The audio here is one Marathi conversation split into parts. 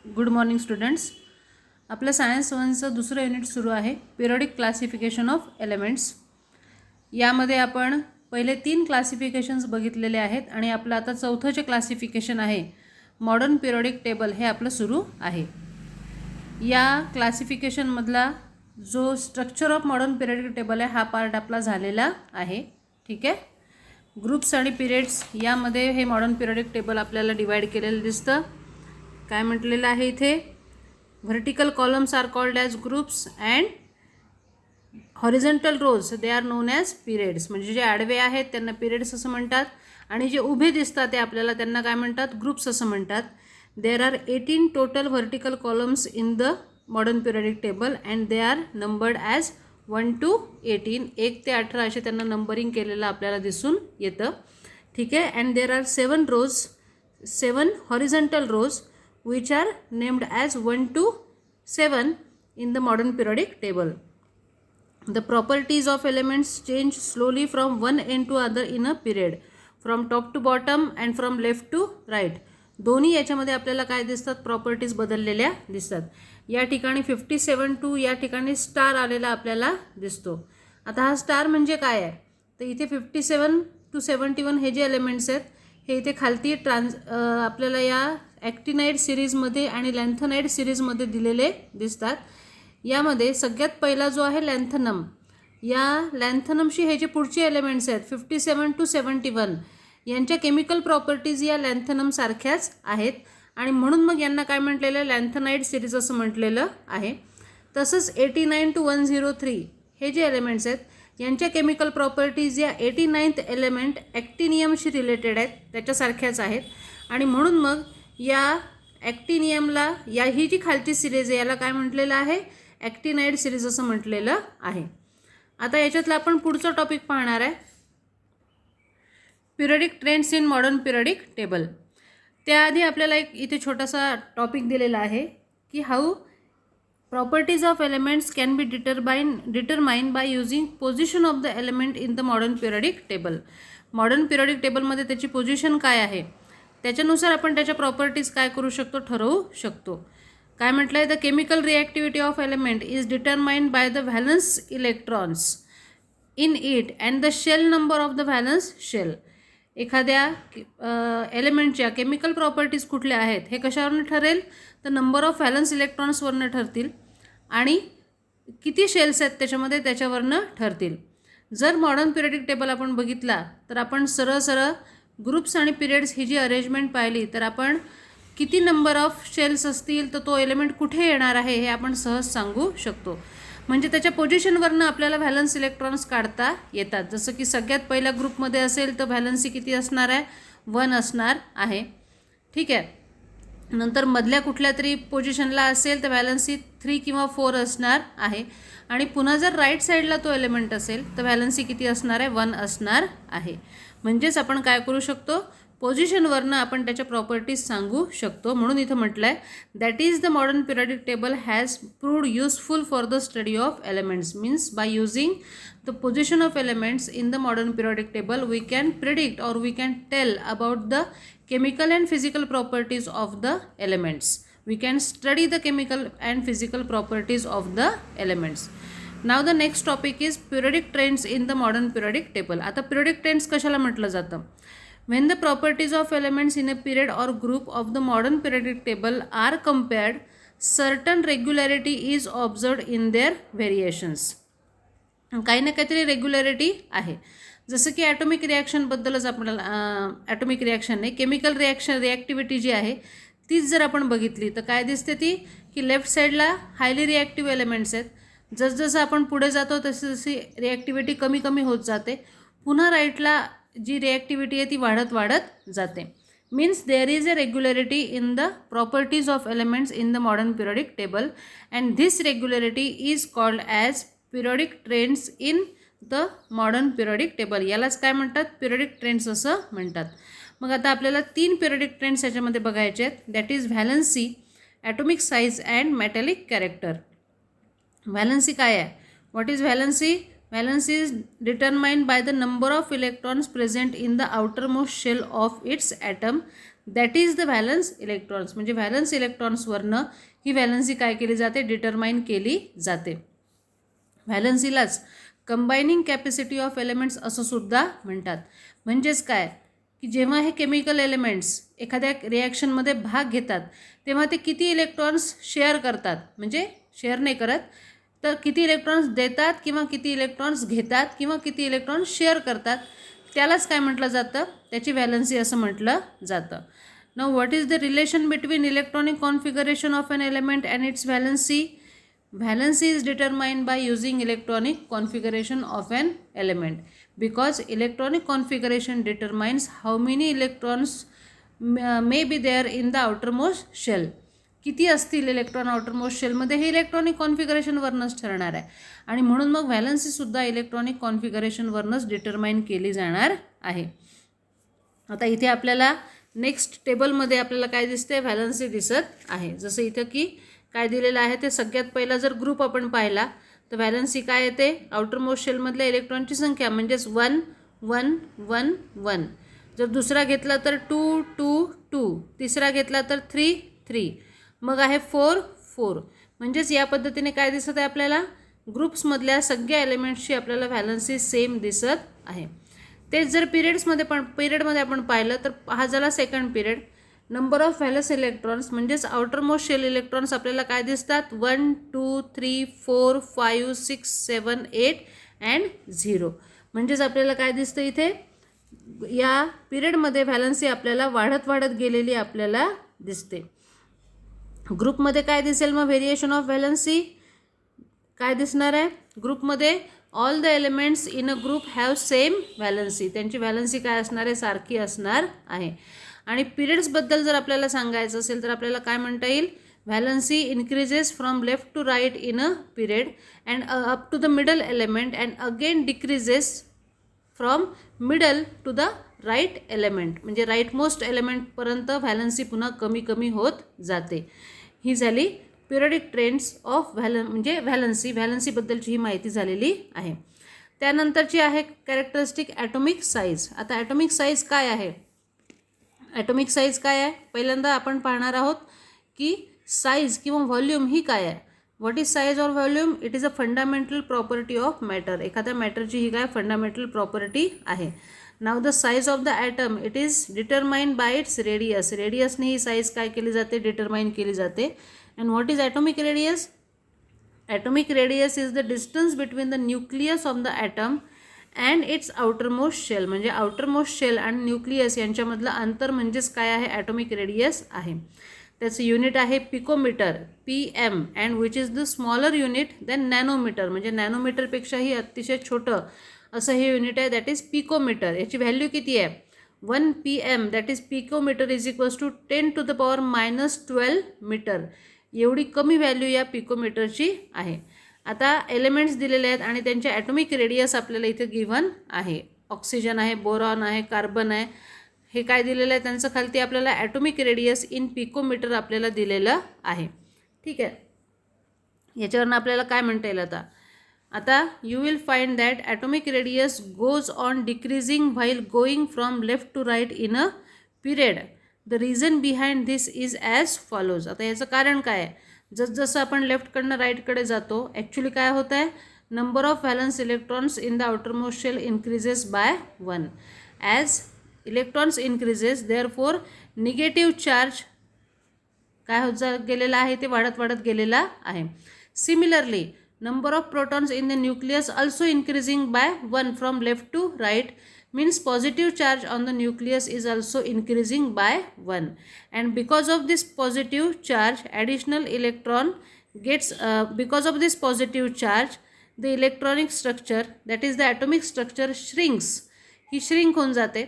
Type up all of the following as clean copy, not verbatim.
Good morning students. आपलं सायन्स वनचं दुसरं युनिट सुरू आहे, पिरियडिक क्लासिफिकेशन ऑफ एलिमेंट्स. यामध्ये आपण पहिले 3 क्लासिफिकेशन्स बघितलेले आहेत आणि आपलं आता चौथं जे क्लासिफिकेशन आहे मॉडर्न पिरियडिक टेबल हे आपलं सुरू आहे. या क्लासिफिकेशनमधला जो structure of modern periodic table आहे हा पार्ट आपला झालेला आहे. ठीक आहे. ग्रुप्स आणि पिरियड्स यामध्ये हे मॉडर्न पिरियडिक टेबल आपल्याला डिवाइड केलेलं दिसतं. काय म्हटलेलं आहे इथे, vertical columns are called as groups and horizontal rows they are known as periods. म्हणजे जे आडवे आहेत त्यांना पिरियड्स असं म्हणतात आणि जे उभे दिसतात ते आपल्याला त्यांना काय म्हणतात, ग्रुप्स असं म्हणतात. There are 18 total vertical columns in the modern periodic table and they are numbered as 1 to 18. 1 ते 18 असे त्यांना नंबरिंग केलेलं आपल्याला दिसून येतं. ठीक आहे. And there are 7 horizontal rows which are named as 1 to 7 in the modern periodic table. The properties of elements change slowly from one end to other in a period, from top to bottom and from left to right. दोन्ही याच्यामध्ये आपल्याला काय दिसतात, प्रॉपर्टीज बदललेल्या दिसतात. या ठिकाणी 57 टू या ठिकाणी स्टार आलेला आपल्याला दिसतो. आता हा स्टार म्हणजे काय आहे, तर इथे 57 to 71 हे जे एलिमेंट्स आहेत हे इथे खालती आपल्याला या ॲक्टिनाइड सिरीजमध्ये आणि लॅन्थनाइड सिरीजमध्ये दिलेले दिसतात. यामध्ये सगळ्यात पहिला जो आहे लॅन्थनम, या लॅन्थनमशी हे जे पुढचे एलिमेंट्स आहेत 57 to 71 यांच्या केमिकल प्रॉपर्टीज या लॅन्थनम सारख्याच आहेत आणि म्हणून मग यांना काय म्हटलेलं, लॅन्थनाइड सिरीज असं म्हटलेलं आहे. तसंच 89 to 103 हे जे एलिमेंट्स आहेत यांच्या केमिकल प्रॉपर्टीज या 89th एलिमेंट ॲक्टिनियमशी रिलेटेड आहेत, त्याच्यासारख्याच आहेत आणि म्हणून मग या ॲक्टिनियमला या ही जी खालची सिरीज आहे याला काय म्हटलेलं आहे, ॲक्टिनाइड सिरीज असं म्हटलेलं आहे. आता याच्यातला आपण पुढचा टॉपिक पाहणार आहे, periodic trends in modern periodic table. त्याआधी आपल्याला एक इथे छोटासा टॉपिक दिलेला आहे की how properties of elements can be determine by using position of the element in the modern periodic table. Modern periodic टेबलमध्ये त्याची पोझिशन काय आहे त्याच्यानुसार आपण त्याच्या प्रॉपर्टीज काय करू शकतो, ठरवू शकतो. काय म्हटलं आहे, the chemical reactivity of element is determined by the valence electrons in it and the shell number of the valence shell. एखाद्या एलिमेंटच्या केमिकल प्रॉपर्टीज कुठल्या आहेत हे कशावरनं ठरेल, तर नंबर ऑफ व्हॅलन्स इलेक्ट्रॉन्सवरनं ठरतील आणि किती शेल्स आहेत त्याच्यामध्ये त्याच्यावरनं ठरतील. जर मॉडर्न पिरियडिक टेबल आपण बघितला तर आपण सरळ ग्रुप्स आणि पिरियड्स ही जी अरेंजमेंट पाहिली तर आपण किती नंबर ऑफ शेल्स असतील तर तो एलिमेंट कुठे येणार आहे हे आपण सहज सांगू शकतो. म्हणजे त्याच्या पोझिशनवरनं आपल्याला व्हॅलन्स इलेक्ट्रॉन्स काढता येतात. जसं की सगळ्यात पहिल्या ग्रुपमध्ये असेल तर व्हॅलन्सी किती असणार आहे, 1 असणार आहे. ठीक आहे. नंतर मधल्या कुठल्या तरी पोझिशनला असेल तर व्हॅलन्सी 3 किंवा 4 असणार आहे आणि पुन्हा जर राईट साईडला तो एलिमेंट असेल तर व्हॅलन्सी किती असणार आहे, 1 असणार आहे. म्हणजेच आपण काय करू शकतो, पोझिशनवरनं आपण त्याच्या प्रॉपर्टीज सांगू शकतो. म्हणून इथं म्हटलं आहे that is the modern periodic table has proved useful for the study of elements. Means by using the position of elements in the modern periodic table we can predict or we can tell about the chemical and physical properties of the elements. We can study the chemical and physical properties of the elements. Now the next topic is periodic trends in the modern periodic table. आता periodic trends कशाला म्हटलं जातं, when the properties of elements in a period or group of the modern periodic table are compared, certain regularity is observed in their variations. काही ना काहीतरी रेग्युलॅरिटी आहे. जसं की ॲटॉमिक रिॲक्शनबद्दलच आपल्याला ॲटॉमिक रिॲक्शन नाही, केमिकल रिॲक्टिव्हिटी जी आहे तीच जर आपण बघितली तर काय दिसते ती, की लेफ्ट साईडला हायली रिॲक्टिव्ह एलिमेंट्स आहेत. जसजसं आपण पुढे जातो तशी रिॲक्टिव्हिटी कमी कमी होत जाते. पुन्हा राईटला जी रिॲक्टिव्हिटी आहे ती वाढत जाते. Means there is a regularity in the properties of elements in the modern periodic table and this regularity is called as periodic trends in the modern periodic table. यालाच काय म्हणतात, पिरियडिक ट्रेंड्स असं म्हणतात. मग आता आपल्याला 3 पिरियडिक ट्रेंड्स याच्यामध्ये बघायचे आहेत. That is valency, atomic size and metallic character. Valency काय आहे, what is valency, Valence is determined by the number of electrons present in the outermost shell of its atom. That is the valence electrons. म्हणजे व्हॅलन्स इलेक्ट्रॉन्सवरनं ही व्हॅलन्सी काय केली जाते, डिटरमाइन केली जाते. व्हॅलन्सीलाच कंबायनिंग कॅपॅसिटी ऑफ एलिमेंट्स असं सुद्धा म्हणतात. म्हणजेच काय की जेव्हा हे केमिकल एलिमेंट्स एखाद्या रिॲक्शनमध्ये भाग घेतात तेव्हा ते किती इलेक्ट्रॉन्स शेअर करतात, म्हणजे शेअर नाही करत तर किती इलेक्ट्रॉन्स देतात किंवा किती इलेक्ट्रॉन्स घेतात किंवा किती इलेक्ट्रॉन्स शेअर करतात, त्यालाच काय म्हटलं जातं, त्याची व्हॅलन्सी असं म्हटलं जातं. Now what is the relation between electronic configuration of an element and it's valency. Valency is determined by using electronic configuration of an element, because electronic configuration determines how many electrons may be there in the outermost shell. किती असतील इलेक्ट्रॉन आउटरमोस्ट शेलमध्ये हे इलेक्ट्रॉनिक कॉन्फिगरेशनवरनंच ठरणार आहे. आणि म्हणून मग व्हॅलन्सीसुद्धा इलेक्ट्रॉनिक कॉन्फिगरेशनवरनंच डिटरमाइन केली जाणार आहे. आता इथे आपल्याला नेक्स्ट टेबलमध्ये आपल्याला काय दिसते, व्हॅलन्सी दिसत आहे. जसं इथं की काय दिलेलं आहे ते सगळ्यात पहिला जर ग्रुप आपण पाहिला तर व्हॅलन्सी काय येते, आउटरमोस्ट शेलमधल्या इलेक्ट्रॉनची संख्या म्हणजेच 1 1 1 1. जर दुसरा घेतला तर 2 2 2, तिसरा घेतला तर 3 3, मग आहे 4 4. म्हणजेच या पद्धतीने काय दिसत आहे आपल्याला, ग्रुप्समधल्या सगळ्या एलिमेंट्सची आपल्याला व्हॅलन्सी सेम दिसत आहे. तेच जर पिरियडमध्ये आपण पाहिलं तर हा झाला second period. Number of valence electrons म्हणजेच आउटरमोस्ट शेल इलेक्ट्रॉन्स आपल्याला काय दिसतात, 1 2 3 4 5 6 7 8 अँड 0. म्हणजेच आपल्याला काय दिसतं इथे, या पिरियडमध्ये व्हॅलन्सी आपल्याला वाढत गेलेली आपल्याला दिसते. ग्रुपमध्ये काय दिसेल मग, व्हेरिएशन ऑफ व्हॅलन्सी काय दिसणार आहे, ग्रुपमध्ये all the elements in a group have same valency. त्यांची व्हॅलन्सी काय असणार आहे, सारखी असणार आहे. आणि पिरियड्सबद्दल जर आपल्याला सांगायचं असेल तर आपल्याला काय म्हणता येईल, valency increases from left to right in a period and up to the middle element and again decreases from middle to the right element. म्हणजे राईट मोस्ट एलिमेंटपर्यंत व्हॅलन्सी पुन्हा कमी होत जाते. ही झाली पिरियडिक ट्रेंड्स ऑफ म्हणजे व्हॅलन्सीबद्दलची ही माहिती झालेली आहे. त्यानंतरची आहे कॅरेक्टरिस्टिक ॲटॉमिक साईज. आता ॲटॉमिक साईज काय आहे, ॲटॉमिक साईज काय आहे, पहिल्यांदा आपण पाहणार आहोत की साईज किंवा व्हॉल्यूम ही काय आहे. What is size or volume, it is a fundamental property of matter. एखाद्या मॅटरची ही काय फंडामेंटल प्रॉपर्टी आहे. Now the size of the atom, it is determined by its radius. रेडियसने ही साईज काय केली जाते, डिटरमाइन केली जाते. And what is atomic radius, atomic radius is the distance between the nucleus of the atom and its outermost shell. म्हणजे आउटरमोस्ट शेल आणि न्यूक्लियस यांच्यामधलं अंतर म्हणजेच काय आहे, ॲटॉमिक रेडियस आहे. त्याचं युनिट आहे picometer, PM, and which is the smaller unit than nanometer. म्हणजे नॅनोमीटरपेक्षाही अतिशय छोटं असं हे युनिट आहे, दॅट इज पिकोमीटर. याची व्हॅल्यू किती आहे, 1 PM, that is picometer is equals to 10 to the power -12 meter. एवढी कमी व्हॅल्यू या पिकोमीटरची आहे. आता एलिमेंट्स दिलेले आहेत आणि त्यांचे ॲटॉमिक रेडियस आपल्याला इथे गिव्हन आहे. ऑक्सिजन आहे, बोरॉन आहे, कार्बन आहे, हे काय दिलेलं आहे त्यांचं खालती आपल्याला ॲटॉमिक रेडियस इन पिकोमीटर आपल्याला दिलेलं आहे. ठीक आहे, याच्यावरनं आपल्याला काय म्हणता येईल आता you will find that atomic radius goes on decreasing while going from left to right in a period. The reason behind this is as follows. आता याचं कारण काय आहे, जसं आपण लेफ्टकडनं राईटकडे जातो ॲक्च्युली काय होतं आहे, number of valence electrons in the outermost shell increases by 1. As electrons increases therefore negative charge काय होत गेलेला आहे, ते वाढत गेलेला आहे. Similarly number of protons in the nucleus also increasing by 1 from left to right, means positive charge on the nucleus is also increasing by 1, and because of this positive charge additional electron gets because of this positive charge the electronic structure, that is the atomic structure, shrinks. He shrink होऊन जाते.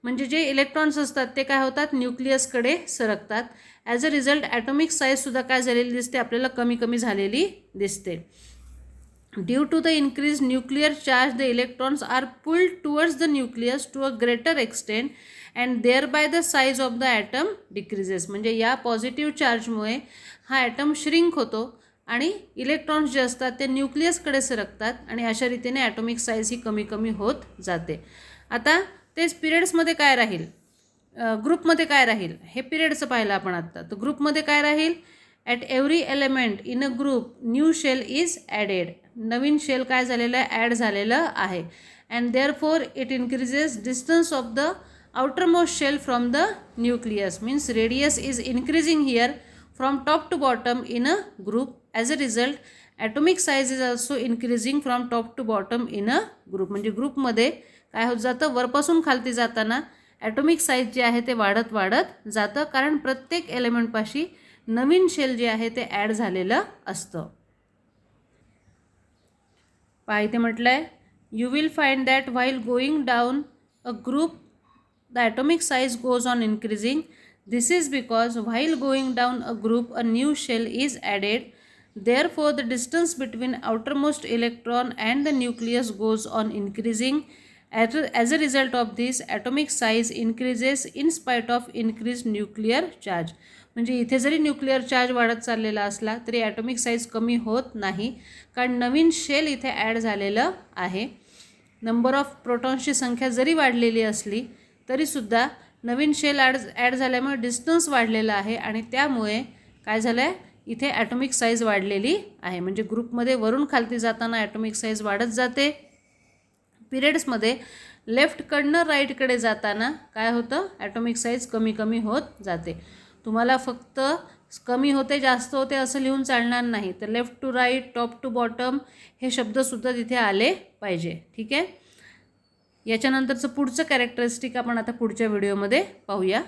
म्हणजे जे इलेक्ट्रॉन्स असतात ते काय होतात, न्यूक्लियसकडे सरकतात. ॲज अ रिझल्ट ॲटॉमिक साईजसुद्धा काय झालेली दिसते, आपल्याला कमी झालेली दिसते. Due to the increased nuclear charge, the electrons are pulled towards the nucleus to a greater extent and thereby the size of the atom decreases. म्हणजे या पॉझिटिव्ह चार्जमुळे हा ॲटम श्रिंक होतो आणि इलेक्ट्रॉन्स जे असतात ते न्यूक्लियसकडे सरकतात आणि अशा रीतीने ॲटॉमिक साईज ही कमी होत जाते. आता तेच पिरियड्समध्ये काय राहील, ग्रुपमध्ये काय राहील हे पिरियडचं पाहिलं आपण आत्ता. तर ग्रुपमध्ये काय राहील, at every element in a group new shell is added. नवीन शेल काय झालेलं आहे, ॲड झालेलं आहे. And therefore it increases distance of the outermost shell from the nucleus, means radius is increasing here from top to bottom in a group. As a result atomic size is also increasing from top to bottom in a group. म्हणजे ग्रुपमध्ये काय होत जातं, वरपासून खालती जाताना ॲटॉमिक साईज जे आहे ते वाढत वाढत जातं, कारण प्रत्येक एलिमेंटपाशी नवीन शेल जे आहे ते ॲड झालेलं असतं. पहा इथे म्हटलं आहे, you will find that while going down a group the atomic size goes on increasing. This is because while going down a group a new shell is added. Therefore the distance between outermost electron and the nucleus goes on increasing. As a result of this atomic size increases in spite of increased nuclear charge. म्हणजे इथे जरी न्यूक्लिअर चार्ज वाढत चाललेला असला तरी ॲटॉमिक साईज कमी होत नाही, कारण नवीन शेल इथे ॲड झालेलं आहे. नंबर ऑफ प्रोटॉन्सची संख्या जरी वाढलेली असली तरीसुद्धा नवीन शेल ॲड झाल्यामुळे डिस्टन्स वाढलेला आहे आणि त्यामुळे काय झालं आहे, इथे ॲटॉमिक साईज वाढलेली आहे. म्हणजे ग्रुपमध्ये वरून खालती जाताना ॲटॉमिक साईज वाढत जाते. पिरियड्समध्ये लेफ्टकडनं राईटकडे जाताना काय होतं, ॲटॉमिक साईज कमी कमी होत जाते. तुम्हाला फक्त कमी होते जास्त होते असं लिहून चालणार नाही, तर left to right, top to bottom हे शब्दसुद्धा तिथे आले पाहिजे. ठीक आहे. याच्यानंतरचं पुढचं कॅरेक्टरिस्टिक आपण आता पुढच्या व्हिडिओमध्ये पाहूया.